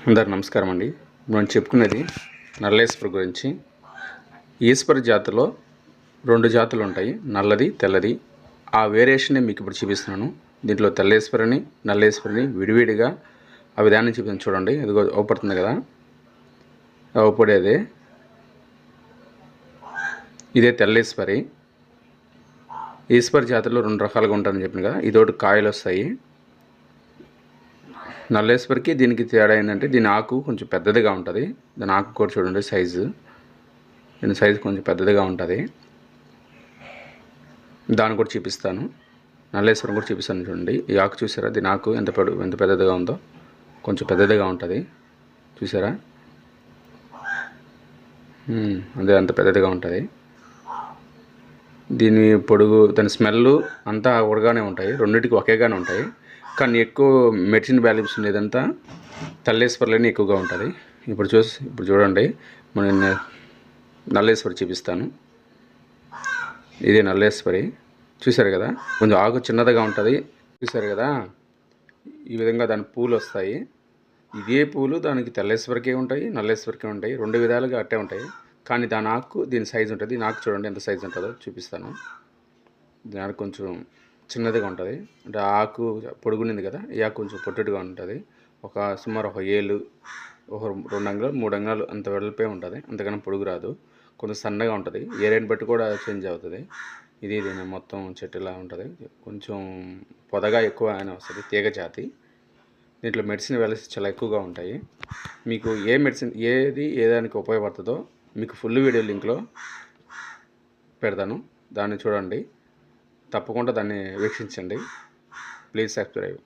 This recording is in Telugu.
అందరు నమస్కారం అండి. మనం చెప్పుకునేది నల్లేశ్వర్ గురించి. ఈశ్వర్ జాతిలో 2 జాతులు ఉంటాయి, నల్లది తెల్లది. ఆ వేరియేషన్ని మీకు ఇప్పుడు చూపిస్తున్నాను. దీంట్లో తెల్లేశ్వరిని నల్లేశ్వరిని విడివిడిగా ఆ విధానం చూపిస్తాను. చూడండి, ఇదిగో అవుపడుతుంది కదా, అవుపడేదే ఇదే తెల్లేశ్వరి. ఈశ్వర్ జాతిలో 2 రకాలుగా ఉంటాయని చెప్పిన కదా, ఇదోటి కాయలు వస్తాయి. నల్లేశ్వరికి దీనికి తేడా ఏంటంటే దీని ఆకు కొంచెం పెద్దదిగా ఉంటుంది. దాని ఆకు కూడా చూడండి సైజు, దీని సైజు కొంచెం పెద్దదిగా ఉంటుంది. దాన్ని కూడా చూపిస్తాను. నల్లేశ్వరం కూడా చూపిస్తాను. చూడండి, ఈ ఆకు చూసారా, దీని ఆకు ఎంత పెద్దదిగా ఉందో, కొంచెం పెద్దదిగా ఉంటుంది. చూసారా, అదే అంత పెద్దదిగా ఉంటుంది. దీని పొడుగు, దాని స్మెల్ అంతా ఒకటిగానే ఉంటాయి, రెండింటికి ఒకేగానే ఉంటాయి. కానీ ఎక్కువ మెడిసిన్ వాల్యూస్ ఉండేదంతా తెల్లేశ్వర్లోనే ఎక్కువగా ఉంటుంది. ఇప్పుడు చూడండి, మనం నల్లేశ్వరి చూపిస్తాను. ఇదే నల్లేశ్వరి. చూసారు కదా, కొంచెం ఆకు చిన్నదిగా ఉంటుంది. చూసారు కదా, ఈ విధంగా దాని పూలు వస్తాయి. ఇదే పూలు దానికి తెల్లేశ్వరికే ఉంటాయి, నల్లేశ్వరికే ఉంటాయి. 2 విధాలుగా అట్టే ఉంటాయి. కానీ దాని ఆకు దీని సైజు ఉంటుంది. దీని ఆకు చూడండి ఎంత సైజు ఉంటుందో చూపిస్తాను. దానికి కొంచెం చిన్నదిగా ఉంటుంది. అంటే ఆకు పొడుగునింది కదా, ఈ ఆకు కొంచెం పొట్టుగా ఉంటుంది. సుమారు ఒక ఏలు, ఒక 2 అంగుళాలు 3 అంగుళాలు అంత వెడల్పే ఉంటుంది. అంతకన్నా పొడుగు రాదు. కొంచెం సన్నగా ఉంటుంది. ఏరియాని బట్టి కూడా చేంజ్ అవుతుంది. ఇది మొత్తం చెట్టులా ఉంటుంది. కొంచెం పొదగా ఎక్కువ అని వస్తుంది. తీగ జాతి. దీంట్లో మెడిసిన్ వాల్యూస్ చాలా ఎక్కువగా ఉంటాయి. మీకు ఏ మెడిసిన్ ఏ దానికి ఉపయోగపడుతుందో మీకు ఫుల్ వీడియో లింక్లో పెడతాను. దాన్ని చూడండి, తప్పకుండా దాన్ని వీక్షించండి. Please subscribe.